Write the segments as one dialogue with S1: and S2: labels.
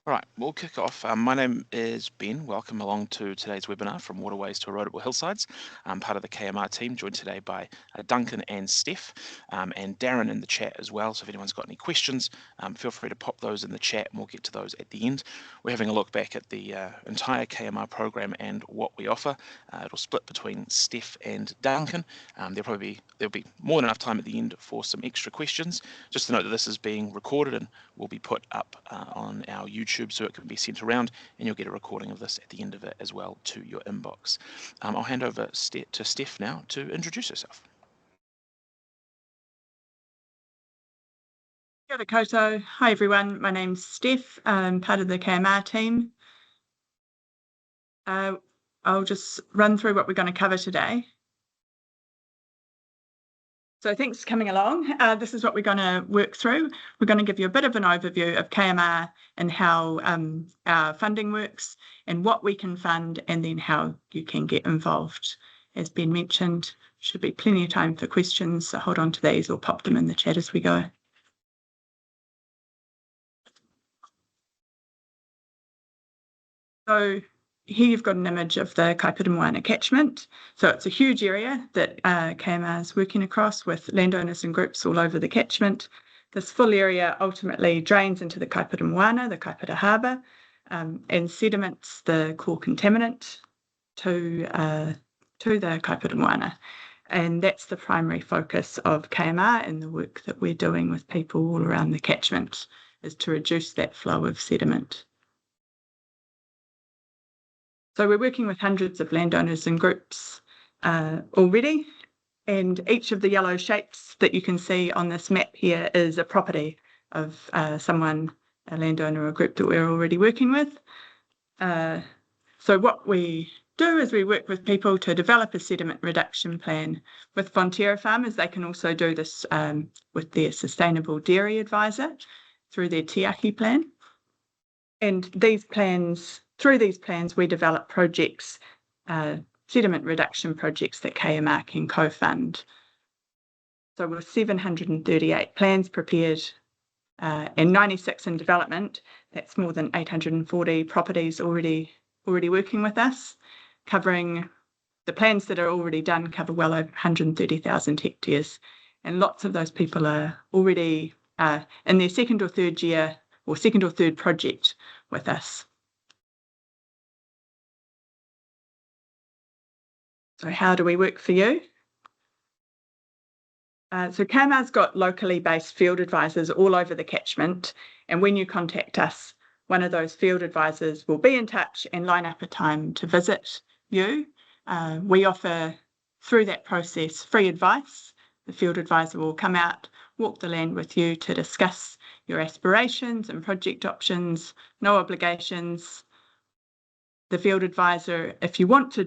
S1: All right, we'll kick off. My name is Ben. Welcome along to today's webinar from waterways to erodible hillsides. I'm part of the KMR team, joined today by Duncan and Steph, and Darren in the chat as well. So if anyone's got any questions, feel free to pop those in the chat and we'll get to those at the end. We're having a look back at the entire KMR program and what we offer. It'll split between Steph and Duncan. There'll be more than enough time at the end for some extra questions. Just to note that this is being recorded and will be put up on our YouTube so it can be sent around, and you'll get a recording of this at the end of it as well to your inbox. I'll hand over to Steph now to introduce herself.
S2: Kia ora koutou. Hi everyone, my name's Steph. I'm part of the KMR team. I'll just run through what we're going to cover today. So thanks for coming along. This is what we're going to work through. We're going to give you a bit of an overview of KMR and how our funding works and what we can fund, and then how you can get involved. As Ben mentioned, should be plenty of time for questions, so hold on to these or pop them in the chat as we go. So here you've got an image of the Kaiputamoana catchment. So it's a huge area that KMR is working across with landowners and groups all over the catchment. This full area ultimately drains into the Kaiputamoana, the Kaipata Harbour, and sediments the core contaminant to the Kaiputamoana. And that's the primary focus of KMR and the work that we're doing with people all around the catchment, is to reduce that flow of sediment. So we're working with hundreds of landowners and groups already, and each of the yellow shapes that you can see on this map here is a property of someone, a landowner or a group that we're already working with. So what we do is we work with people to develop a sediment reduction plan. With Fonterra farmers, they can also do this with their sustainable dairy advisor through their Tiaki plan. And through these plans, we develop projects, sediment reduction projects that KMR can co-fund. So with 738 plans prepared and 96 in development, that's more than 840 properties already working with us, covering the plans that are already done cover well over 130,000 hectares. And lots of those people are already in their second or third year or second or third project with us. So how do we work for you? So KMR's got locally based field advisors all over the catchment, and when you contact us, one of those field advisors will be in touch and line up a time to visit you. We offer, through that process, free advice. The field advisor will come out, walk the land with you to discuss your aspirations and project options, no obligations. The field advisor, if you want to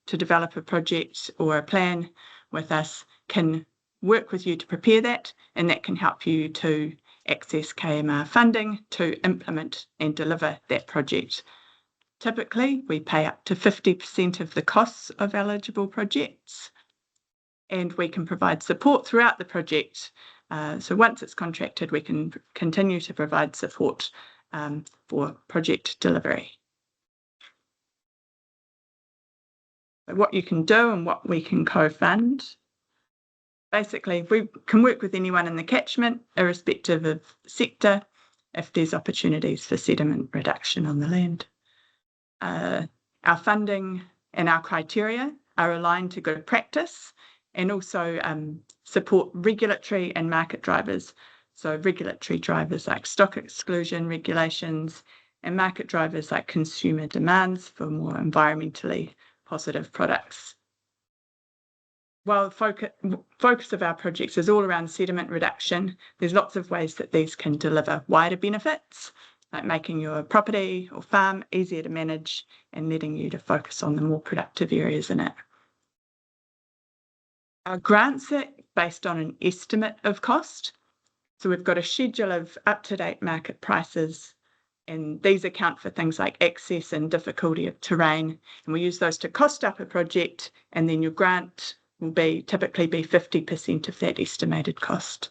S2: develop a project or a plan with us, can work with you to prepare that, and that can help you to access KMR funding to implement and deliver that project. Typically, we pay up to 50% of the costs of eligible projects, and we can provide support throughout the project. So once it's contracted, we can continue to provide support for project delivery. What you can do and what we can co-fund. Basically, we can work with anyone in the catchment, irrespective of sector, if there's opportunities for sediment reduction on the land. Our funding and our criteria are aligned to good practice, and also support regulatory and market drivers. So regulatory drivers like stock exclusion regulations, and market drivers like consumer demands for more environmentally positive products. While the focus of our projects is all around sediment reduction, there's lots of ways that these can deliver wider benefits, like making your property or farm easier to manage and letting you to focus on the more productive areas in it. Our grants are based on an estimate of cost. So we've got a schedule of up-to-date market prices, and these account for things like access and difficulty of terrain. And we use those to cost up a project, and then your grant will typically be 50% of that estimated cost.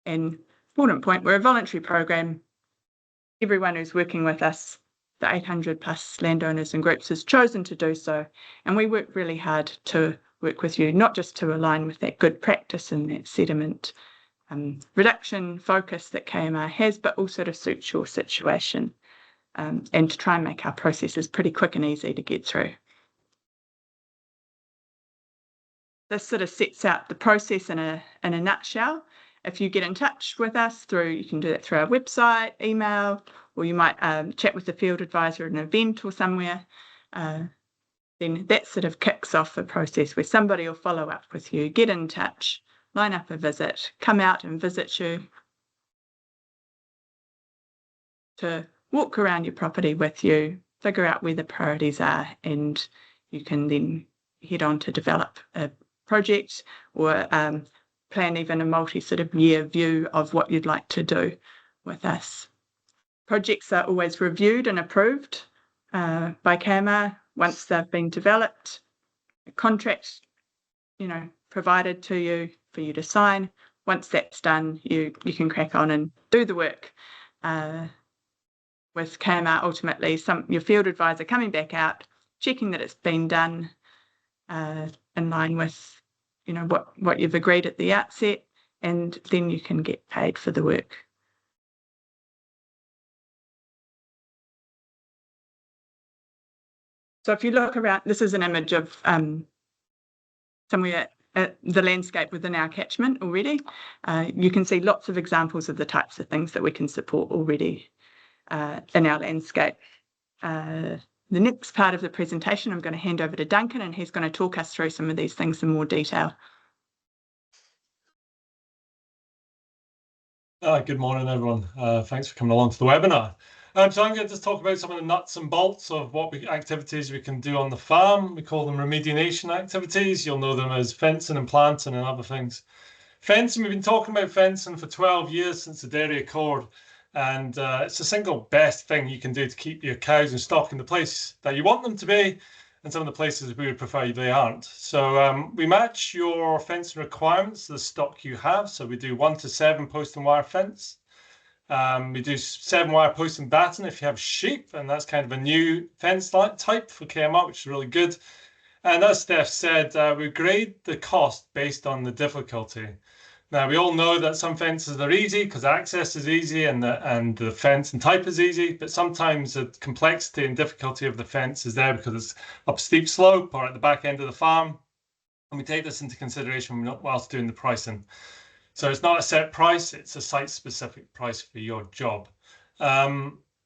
S2: And important point, we're a voluntary program. everyone who's working with us, the 800 plus landowners and groups, has chosen to do so. And we work really hard to work with you, not just to align with that good practice and that sediment reduction focus that KMR has, but also to suit your situation and to try and make our processes pretty quick and easy to get through. This sort of sets out the process in a nutshell. If you get in touch with us you can do that through our website, email, or you might chat with the field advisor at an event or somewhere, then that sort of kicks off a process where somebody will follow up with you, get in touch, line up a visit, come out and visit you, to walk around your property with you, figure out where the priorities are, and you can then head on to develop a project or plan even a multi sort of year view of what you'd like to do with us. Projects are always reviewed and approved by KMR once they've been developed. A contract, provided to you for you to sign. Once that's done, you can crack on and do the work. With KMR, ultimately, your field advisor coming back out, checking that it's been done in line with what you've agreed at the outset, and then you can get paid for the work. So if you look around, this is an image of somewhere at the landscape within our catchment already. You can see lots of examples of the types of things that we can support already in our landscape. The next part of the presentation, I'm going to hand over to Duncan, and he's going to talk us through some of these things in more detail.
S3: Good morning, everyone. Thanks for coming along to the webinar. So I'm going to just talk about some of the nuts and bolts of activities we can do on the farm. We call them remediation activities. You'll know them as fencing and planting and other things. Fencing, we've been talking about fencing for 12 years since the Dairy Accord. And it's the single best thing you can do to keep your cows in stock in the place that you want them to be, and some of the places we would prefer they aren't. So we match your fencing requirements to the stock you have. So we do 1 to 7 post and wire fence. We do 7 wire post and batten if you have sheep, and that's kind of a new fence type for KMR, which is really good. And as Steph said, we grade the cost based on the difficulty. Now, we all know that some fences are easy because access is easy and the fence and type is easy, but sometimes the complexity and difficulty of the fence is there because it's up a steep slope or at the back end of the farm. And we take this into consideration whilst doing the pricing. So it's not a set price, it's a site-specific price for your job.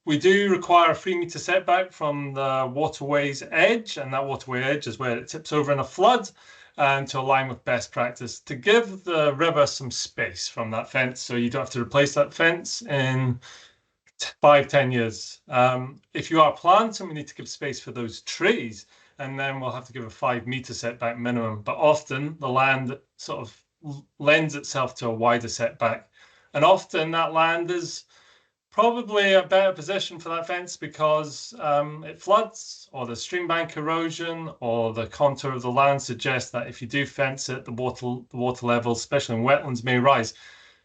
S3: We do require a 3-metre setback from the waterway's edge, and that waterway edge is where it tips over in a flood. And to align with best practice, to give the river some space from that fence, so you don't have to replace that fence in 5-10 years. If you are planting, we need to give space for those trees, and then we'll have to give a 5-metre setback minimum. But often the land sort of lends itself to a wider setback, and often that land is probably a better position for that fence because it floods, or the stream bank erosion, or the contour of the land suggests that if you do fence it, the water level, especially in wetlands, may rise.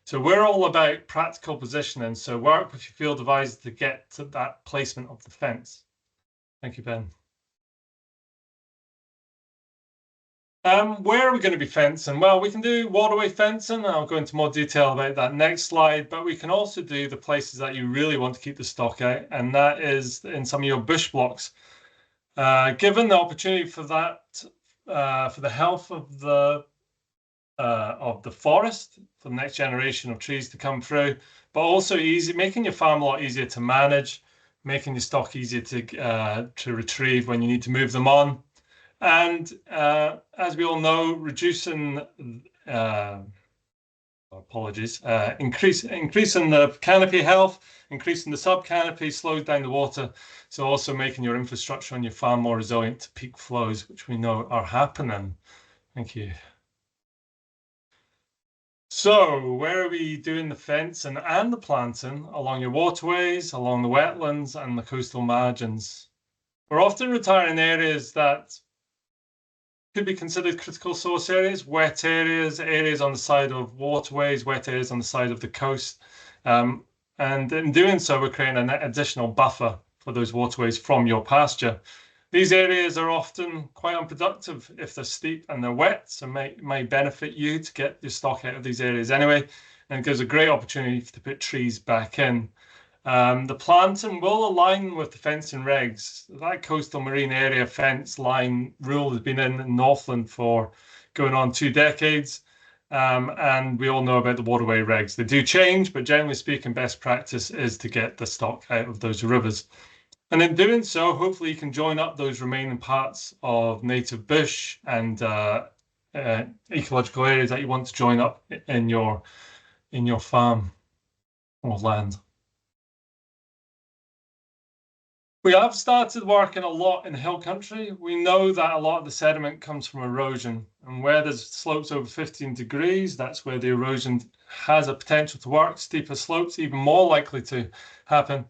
S3: So we're all about practical positioning. So work with your field advisor to get to that placement of the fence. Thank you, Ben. Where are we going to be fencing? Well, we can do waterway fencing. I'll go into more detail about that next slide, but we can also do the places that you really want to keep the stock out, and that is in some of your bush blocks. Given the opportunity for that, for the health of the forest, for the next generation of trees to come through, but also making your farm a lot easier to manage, making your stock easier to retrieve when you need to move them on. And as we all know, reducing, increasing the canopy health, increasing the sub-canopy slows down the water. So also making your infrastructure on your farm more resilient to peak flows, which we know are happening. Thank you. So where are we doing the fencing and the planting? Along your waterways, along the wetlands and the coastal margins. We're often retiring areas that could be considered critical source areas, wet areas, areas on the side of waterways, wet areas on the side of the coast. And in doing so, we're creating an additional buffer for those waterways from your pasture. These areas are often quite unproductive if they're steep and they're wet, so may benefit you to get your stock out of these areas anyway, and it gives a great opportunity to put trees back in. The planting will align with the fencing regs. That coastal marine area fence line rule has been in Northland for going on 2 decades, and we all know about the waterway regs. They do change, but generally speaking, best practice is to get the stock out of those rivers. And in doing so, hopefully you can join up those remaining parts of native bush and ecological areas that you want to join up in your farm or land. We have started working a lot in hill country. We know that a lot of the sediment comes from erosion, and where there's slopes over 15 degrees, that's where the erosion has a potential to work. Steeper slopes, even more likely to happen.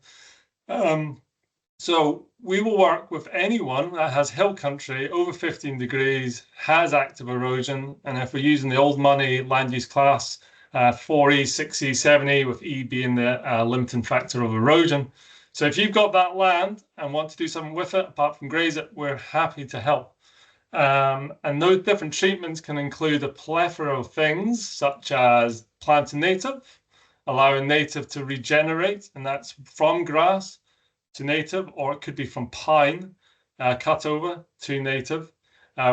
S3: So we will work with anyone that has hill country over 15 degrees, has active erosion, and if we're using the old money land use class, 4E, 6E, 7E, with E being the limiting factor of erosion. So if you've got that land and want to do something with it, apart from graze it, we're happy to help. And those different treatments can include a plethora of things, such as planting native, allowing native to regenerate, and that's from grass to native, or it could be from pine cut over to native.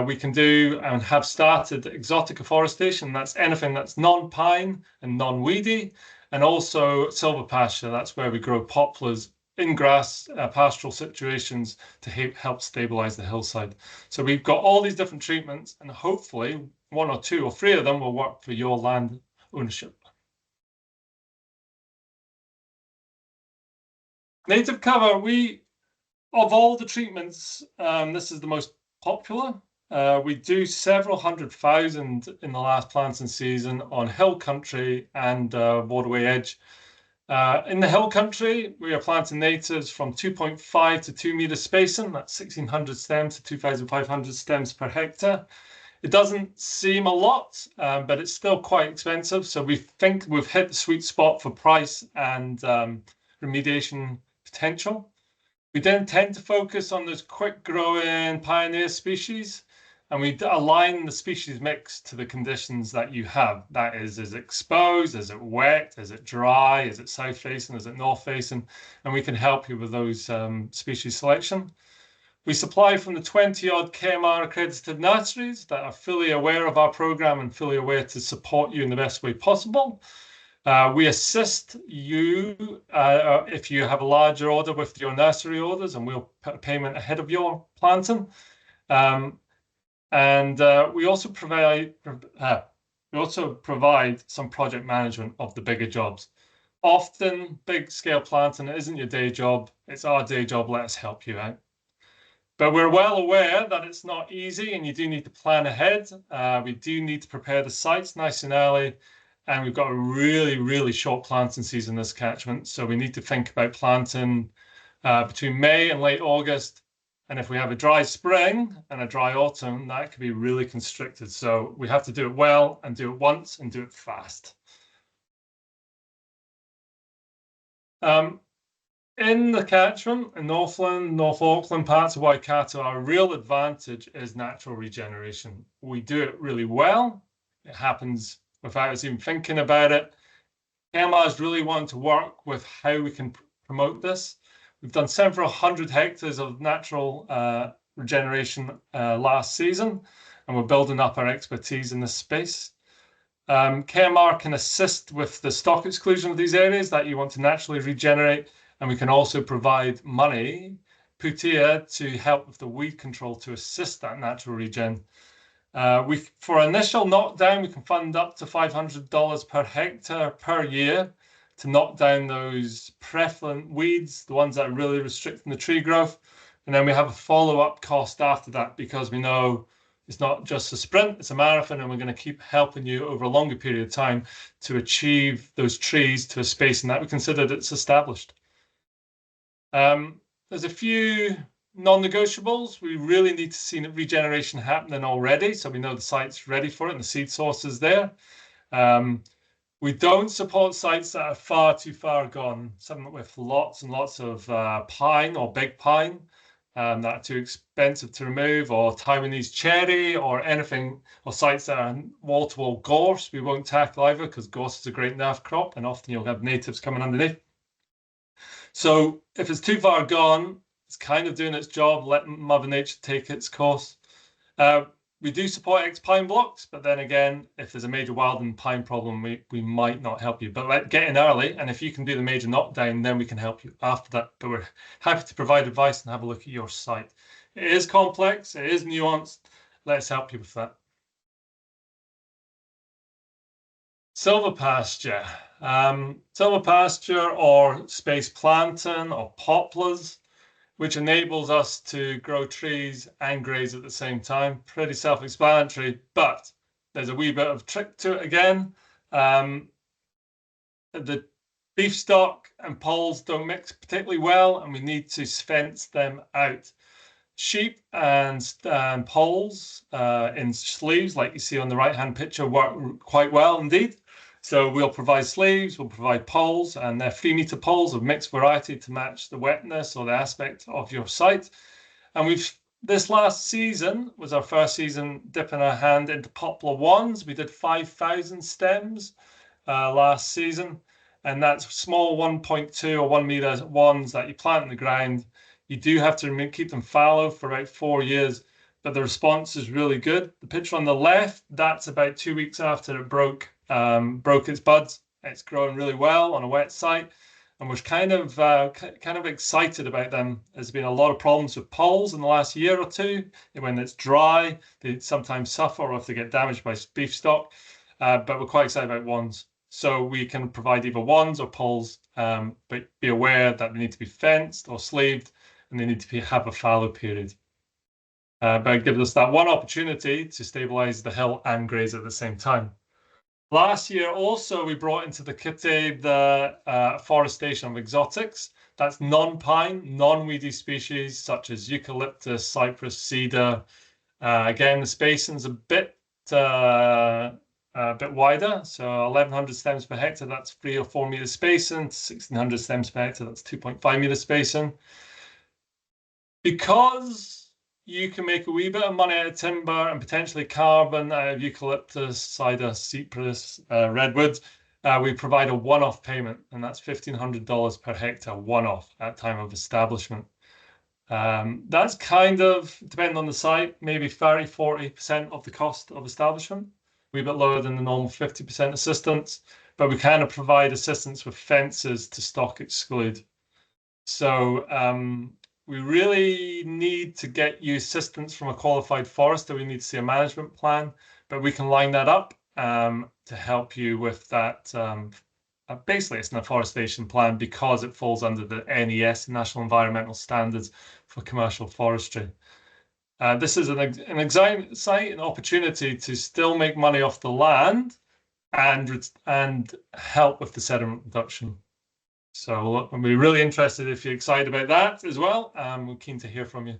S3: We can do and have started exotic afforestation. That's anything that's non-pine and non-weedy, and also silver pasture. That's where we grow poplars in grass pastoral situations to help stabilize the hillside. So we've got all these different treatments, and hopefully 1 or 2 or 3 of them will work for your land ownership. Native cover, of all the treatments, this is the most popular. We do several 100,000 in the last planting season on hill country and waterway edge. In the hill country, we are planting natives from 2.5 to 2 meter spacing. That's 1,600 stems to 2,500 stems per hectare. It doesn't seem a lot, but it's still quite expensive. So we think we've hit the sweet spot for price and remediation potential. We then tend to focus on those quick growing pioneer species, and we align the species mix to the conditions that you have. That is it exposed? Is it wet? Is it dry? Is it south facing? Is it north facing? And we can help you with those species selection. We supply from the 20 odd KMR accredited nurseries that are fully aware of our program and fully aware to support you in the best way possible. We assist you if you have a larger order with your nursery orders, and we'll put a payment ahead of your planting. We also provide some project management of the bigger jobs. Often, big scale planting isn't your day job. It's our day job. Let us help you out. But we're well aware that it's not easy, and you do need to plan ahead. We do need to prepare the sites nice and early. And we've got a really, really short planting season in this catchment. So we need to think about planting between May and late August. And if we have a dry spring and a dry autumn, that could be really constricted. So we have to do it well and do it once and do it fast. In the catchment, in Northland, North Auckland, parts of Waikato, our real advantage is natural regeneration. We do it really well. It happens without us even thinking about it. KMR's really wanting to work with how we can promote this. We've done several 100 hectares of natural regeneration last season, and we're building up our expertise in this space. KMR can assist with the stock exclusion of these areas that you want to naturally regenerate, and we can also provide money, putia, to help with the weed control to assist that natural regen. For initial knockdown, we can fund up to $500 per hectare per year to knock down those prevalent weeds, the ones that are really restricting the tree growth. And then we have a follow-up cost after that, because we know it's not just a sprint, it's a marathon, and we're going to keep helping you over a longer period of time to achieve those trees to a spacing that we consider that's established. There's a few non-negotiables. We really need to see regeneration happening already, so we know the site's ready for it and the seed source is there. We don't support sites that are far too far gone, some with lots and lots of pine or big pine that are too expensive to remove, or Taiwanese cherry, or anything, or sites that are wall-to-wall gorse. We won't tackle either, because gorse is a great native crop, and often you'll have natives coming underneath. So if it's too far gone, it's kind of doing its job, letting Mother Nature take its course. We do support ex-pine blocks, but then again, if there's a major wildland pine problem, we might not help you. But get in early, and if you can do the major knockdown, then we can help you after that. But we're happy to provide advice and have a look at your site. It is complex, it is nuanced. Let's help you with that. Silver pasture. Silver pasture or space plantain or poplars, which enables us to grow trees and graze at the same time. Pretty self-explanatory, but there's a wee bit of trick to it again. The beef stock and poles don't mix particularly well, and we need to fence them out. Sheep and poles in sleeves, like you see on the right-hand picture, work quite well indeed. So we'll provide sleeves, we'll provide poles, and they're 3-meter poles of mixed variety to match the wetness or the aspect of your site. And this last season was our first season dipping our hand into poplar wands. We did 5,000 stems last season, and that's small 1.2 or 1 meter wands that you plant in the ground. You do have to keep them fallow for about 4 years, but the response is really good. The picture on the left, that's about 2 weeks after it broke its buds. It's growing really well on a wet site, and we're kind of excited about them. There's been a lot of problems with poles in the last year or two. When it's dry, they sometimes suffer, or if they get damaged by beef stock. But we're quite excited about wands. So we can provide either wands or poles, but be aware that they need to be fenced or sleeved, and they need to have a fallow period. But it gives us that one opportunity to stabilize the hill and graze at the same time. Last year also, we brought into the kitty the forestation of exotics. That's non-pine, non-weedy species such as eucalyptus, cypress, cedar. Again, the spacing's a bit wider, so 1,100 stems per hectare, that's 3 or 4 meter spacing. 1,600 stems per hectare, that's 2.5 meter spacing. Because you can make a wee bit of money out of timber and potentially carbon out of eucalyptus, cider, cypress, redwoods, we provide a one-off payment, and that's $1,500 per hectare, one-off at time of establishment. That's kind of, depending on the site, maybe 30–40% of the cost of establishment, a wee bit lower than the normal 50% assistance, but we kind of provide assistance with fences to stock exclude. So we really need to get you assistance from a qualified forester. We need to see a management plan, but we can line that up to help you with that. Basically, it's an afforestation plan because it falls under the NES, National Environmental Standards for Commercial Forestry. This is an exciting opportunity to still make money off the land and help with the sediment reduction. So I'll be really interested if you're excited about that as well. We're keen to hear from you.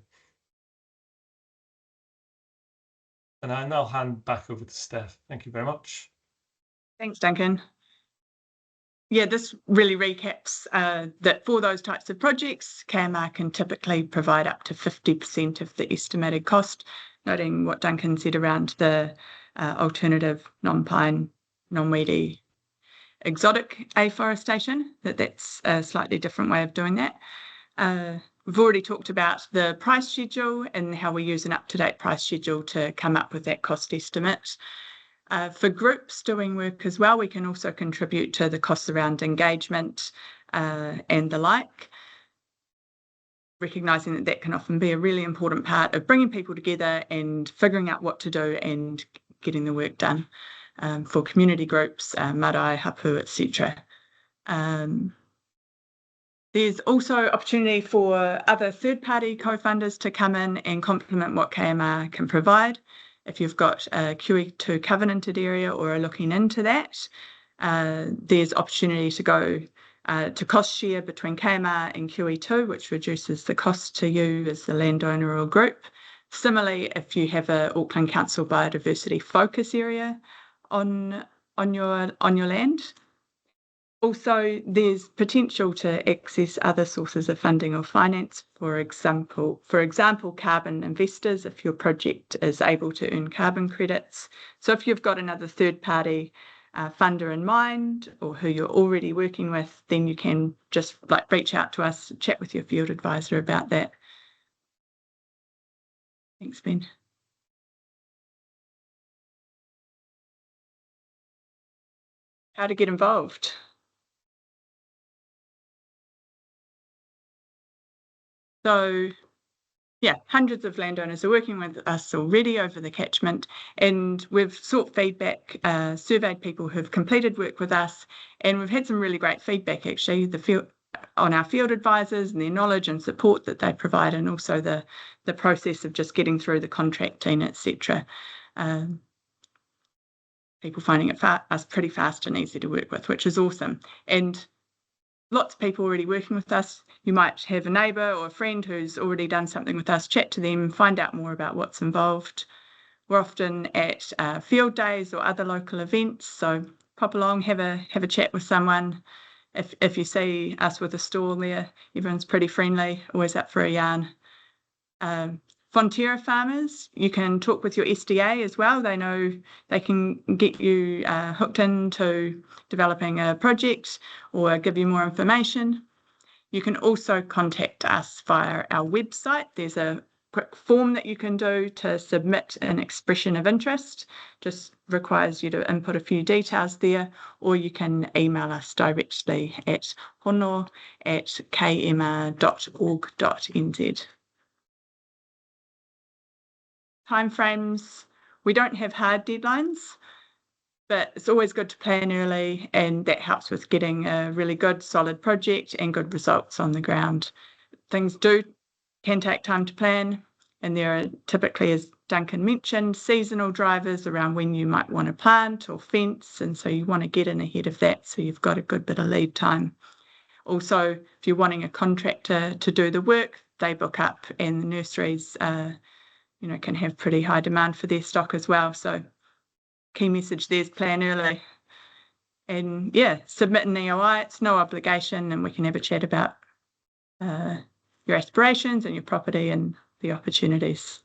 S3: And I now hand back over to Steph. Thank you very much.
S2: Thanks, Duncan. Yeah, this really recaps that for those types of projects, KMR can typically provide up to 50% of the estimated cost, noting what Duncan said around the alternative non-pine, non-weedy exotic afforestation, that's a slightly different way of doing that. We've already talked about the price schedule and how we use an up-to-date price schedule to come up with that cost estimate. For groups doing work as well, we can also contribute to the costs around engagement and the like, recognising that that can often be a really important part of bringing people together and figuring out what to do and getting the work done. For community groups, marae, hapu, etc. There's also opportunity for other third-party co-funders to come in and complement what KMR can provide. If you've got a QE2 covenanted area or are looking into that, there's opportunity to go to cost share between KMR and QE2, which reduces the cost to you as the landowner or group. Similarly, if you have a Auckland Council biodiversity focus area on on your land. Also, there's potential to access other sources of funding or finance, for example, carbon investors, if your project is able to earn carbon credits. So if you've got another third-party funder in mind, or who you're already working with, then you can just reach out to us, chat with your field advisor about that. Thanks, Ben. How to get involved. So, yeah, hundreds of landowners are working with us already over the catchment, and we've sought feedback, surveyed people who've completed work with us, and we've had some really great feedback, actually, on our field advisors and their knowledge and support that they provide, and also the process of just getting through the contracting, etc. People finding us pretty fast and easy to work with, which is awesome. And lots of people already working with us. You might have a neighbour or a friend who's already done something with us, chat to them, find out more about what's involved. We're often at field days or other local events, so pop along, have a chat with someone. If you see us with a stall there, everyone's pretty friendly, always up for a yarn. Fonterra farmers, you can talk with your SDA as well. They know they can get you hooked into developing a project or give you more information. You can also contact us via our website. There's a quick form that you can do to submit an expression of interest. Just requires you to input a few details there, or you can email us directly at hono@kmr.org.nz. Timeframes, we don't have hard deadlines, but it's always good to plan early, and that helps with getting a really good, solid project and good results on the ground. Things can take time to plan, and there are typically, as Duncan mentioned, seasonal drivers around when you might want to plant or fence, and so you want to get in ahead of that so you've got a good bit of lead time. Also, if you're wanting a contractor to do the work, they book up, and the nurseries can have pretty high demand for their stock as well. So key message there is plan early. And yeah, submit an EOI, it's no obligation, and we can have a chat about your aspirations and your property and the opportunities.